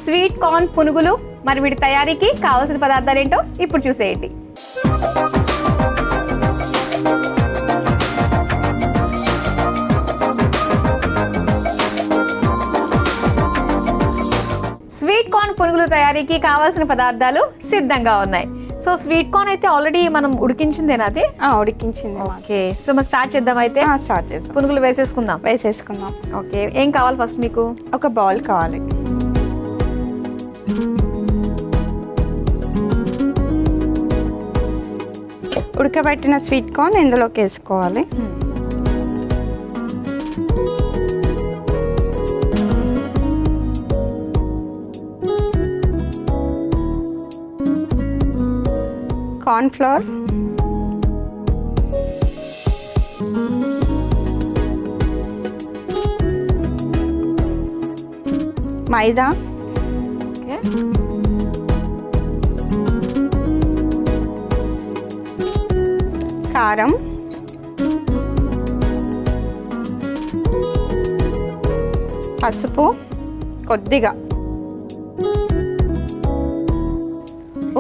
Sweet corn పునుగులు. మరి వీటి తయారీకి కావాల్సిన పదార్థాలు ఏంటో ఇప్పుడు చూసేయండి. స్వీట్ కార్న్ పునుగులు తయారీకి కావాల్సిన పదార్థాలు సిద్ధంగా ఉన్నాయి. సో స్వీట్ కార్న్ అయితే ఆల్రెడీ మనం ఉడికించిందేనా? అది ఉడికించింది. ఓకే, సో మనం స్టార్ట్ చేద్దాం. అయితే స్టార్ట్ చేద్దాం. పునుగులు వేసేసుకుందాం. ఓకే, ఏం కావాలి ఫస్ట్ మీకు? ఒక బౌల్ కావాలి. ఉడకబెట్టిన స్వీట్ కార్న్ ఇందులోకి వేసుకోవాలి. కార్న్ ఫ్లోర్, మైదా, కారం, పసుపు కొద్దిగా,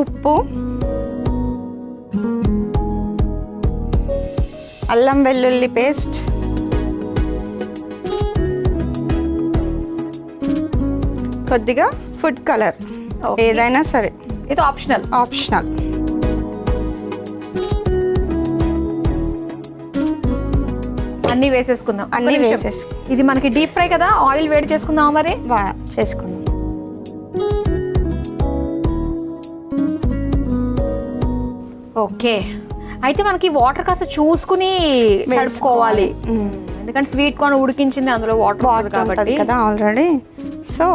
ఉప్పు, అల్లం వెల్లుల్లి పేస్ట్, కొద్దిగా ఫుడ్ కలర్, ఏదైనా సరే, ఇది ఆప్షనల్. అన్ని వేసేసుకుందాం. ఇది మనకి డీప్ ఫ్రై కదా, ఆయిల్ వేడి చేసుకుందాం. మరి చేసుకుందాం. ఓకే, అయితే మనకి వాటర్ కాస్త చూసుకుని కలుపుకోవాలి, ఎందుకంటే స్వీట్ కార్న్ ఉడికించింది, అందులో వాటర్ కాబట్టి కదా ఆల్రెడీ. సో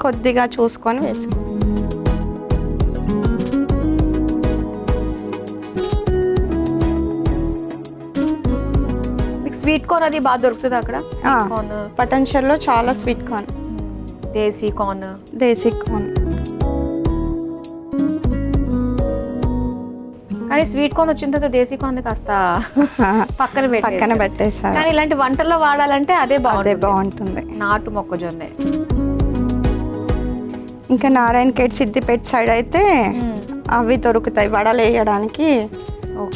కొద్దిగా చూసుకొని వేసుకో. స్వీట్ కార్న్ అది బాగా దొరుకుతుంది అక్కడ. పటన్షర్లో చాలా స్వీట్ కార్న్, దేశీ కార్న్. కానీ స్వీట్ కార్న్ వచ్చిన తర్వాత దేశీ కార్న్ కాస్త పక్కన పెట్టేసారు. కానీ ఇలాంటి వంటల్లో వాడాలంటే అదే బాగుంటుంది. నాటు మొక్కజొన్న. ఇంకా నారాయణఖేడ్ సిద్దిపేట సైడ్ అయితే అవి దొరుకుతాయి వడలు వేయడానికి,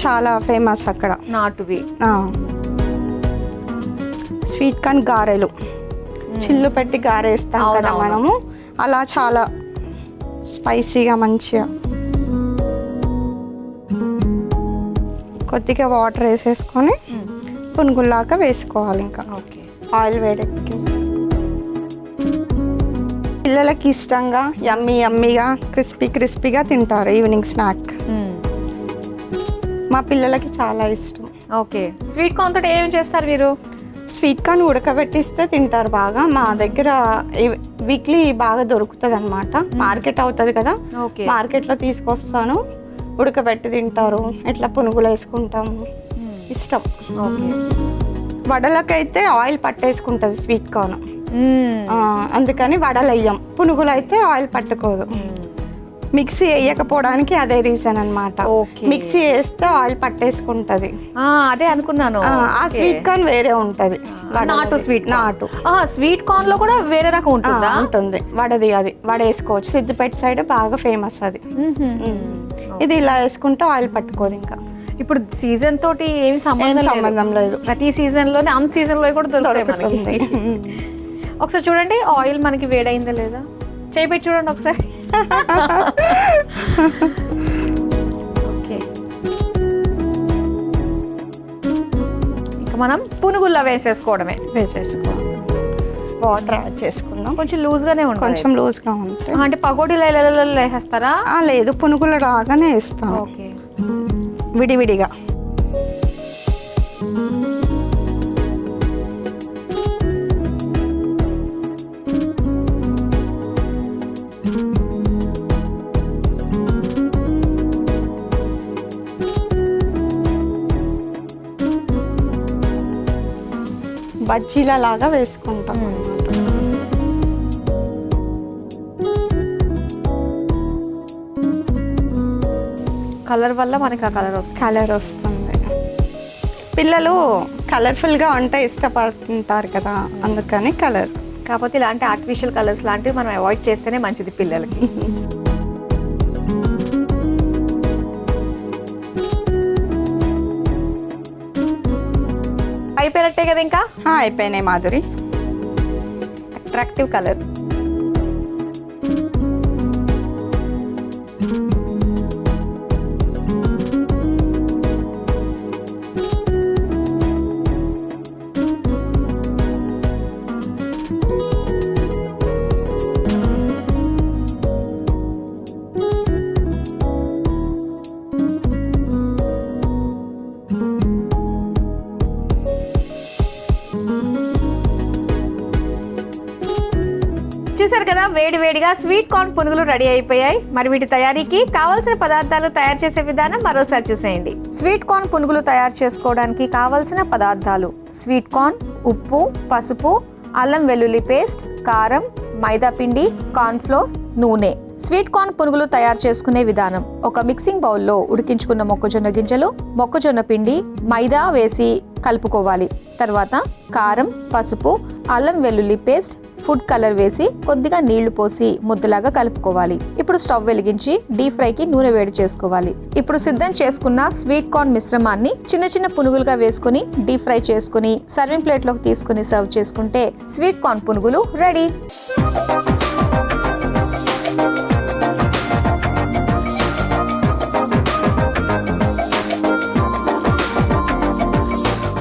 చాలా ఫేమస్ అక్కడ నాటువి. స్వీట్ కార్న్ గారెలు, చిల్లు పెట్టి గారేస్తాం కదా మనము, అలా చాలా స్పైసీగా మంచిగా. కొద్దిగా వాటర్ వేసేసుకొని పునుగుల్లాగా వేసుకోవాలి. ఇంకా ఆయిల్ వేడెక్కి పిల్లలకి ఇష్టంగా యమ్మీగా క్రిస్పీగా తింటారు ఈవినింగ్ స్నాక్. మా పిల్లలకి చాలా ఇష్టం. ఓకే, స్వీట్ కార్న్ తోటి ఏమేమి చేస్తారు మీరు? స్వీట్ కార్న్ ఉడకబెట్టిస్తే తింటారు బాగా. మా దగ్గర వీక్లీ బాగా దొరుకుతుంది అనమాట. మార్కెట్ అవుతుంది కదా, మార్కెట్లో తీసుకొస్తాను, ఉడకబెట్టి తింటారు. ఇట్లా పునుగులు వేసుకుంటాము, ఇష్టం. వడలకైతే ఆయిల్ పట్టేసుకుంటుంది స్వీట్ కార్న్, అందుకని వడలు వేయం. పునుగులు అయితే ఆయిల్ పట్టుకోదు. మిక్సీ వేయకపోవడానికి అదే రీజన్ అనమాట. మిక్సీ వేస్తే ఆయిల్ పట్టేసుకుంటది. అదే అనుకున్నాను. ఆ స్వీట్ కార్న్ వేరే ఉంటది. నాటు స్వీట్ కార్న్ లో కూడా వేరే రకం ఉంటుంది. వడది అది వడ వేసుకోవచ్చు. సిద్దిపేట సైడ్ బాగా ఫేమస్ అది. ఇది ఇలా వేసుకుంటే ఆయిల్ పట్టుకోదు. ఇంకా ఇప్పుడు సీజన్ తోటి ఏమి సంబంధం లేదు. ప్రతి సీజన్ లోనే అన్ సీజన్ లో కూడా దొరుకుతాయి. ఒకసారి చూడండి ఆయిల్ మనకి వేడైందా లేదా, చేయిపెట్టి చూడండి ఒకసారి. ఓకే, ఇంకా మనం పునుగుల్లో వేసేసుకోవడమే. వాటర్ యాడ్ చేసుకుందాం. కొంచెం లూజ్గానే ఉంటుంది. కొంచెం లూజ్గా ఉంటుంది. అంటే పకోడీలు వేసేస్తారా? లేదు, పునుగులు రాగానే వేస్తాం. ఓకే, విడివిడిగా. బజ్జీల లాగా వేసుకుంటాం. కలర్ వల్ల మనకి ఆ కలర్ వస్తుంది. పిల్లలు కలర్ఫుల్గా వంట ఇష్టపడుతుంటారు కదా, అందుకని కలర్. కాకపోతే ఇలాంటి ఆర్టిఫిషియల్ కలర్స్ లాంటివి మనం అవాయిడ్ చేస్తేనే మంచిది పిల్లలకి. అయిపోయినట్టే కదా ఇంకా? అయిపోయినాయి మాధురి. Attractive colour. చూసారు కదా, వేడి వేడిగా స్వీట్ కార్న్ పునుగులు రెడీ అయిపోయాయి. మరి వీటి తయారీకి కావాల్సిన పదార్థాలు, తయారు చేసే విధానం మరోసారి చూసేయండి. స్వీట్ కార్న్ పునుగులు తయారు చేసుకోవడానికి కావాల్సిన పదార్థాలు: స్వీట్ కార్న్, ఉప్పు, పసుపు, అల్లం వెల్లుల్లి పేస్ట్, కారం, మైదా పిండి, కార్న్ ఫ్లోర్, నూనె. స్వీట్ కార్న్ పునుగులు తయారు చేసుకునే విధానం: ఒక మిక్సింగ్ బౌల్లో ఉడికించుకున్న మొక్కజొన్న గింజలు, మొక్కజొన్న పిండి, మైదా వేసి కలుపుకోవాలి. తర్వాత కారం, పసుపు, అల్లం వెల్లుల్లి పేస్ట్, ఫుడ్ కలర్ వేసి కొద్దిగా నీళ్లు పోసి ముద్దలాగా కలుపుకోవాలి. ఇప్పుడు స్టవ్ వెలిగించి డీప్ ఫ్రైకి నూనె వేడి చేసుకోవాలి. ఇప్పుడు సిద్ధం చేసుకున్న స్వీట్ కార్న్ మిశ్రమాన్ని చిన్న చిన్న పునుగులుగా వేసుకుని డీప్ ఫ్రై చేసుకుని సర్వింగ్ ప్లేట్లోకి తీసుకుని సర్వ్ చేసుకుంటే స్వీట్ కార్న్ పునుగులు రెడీ.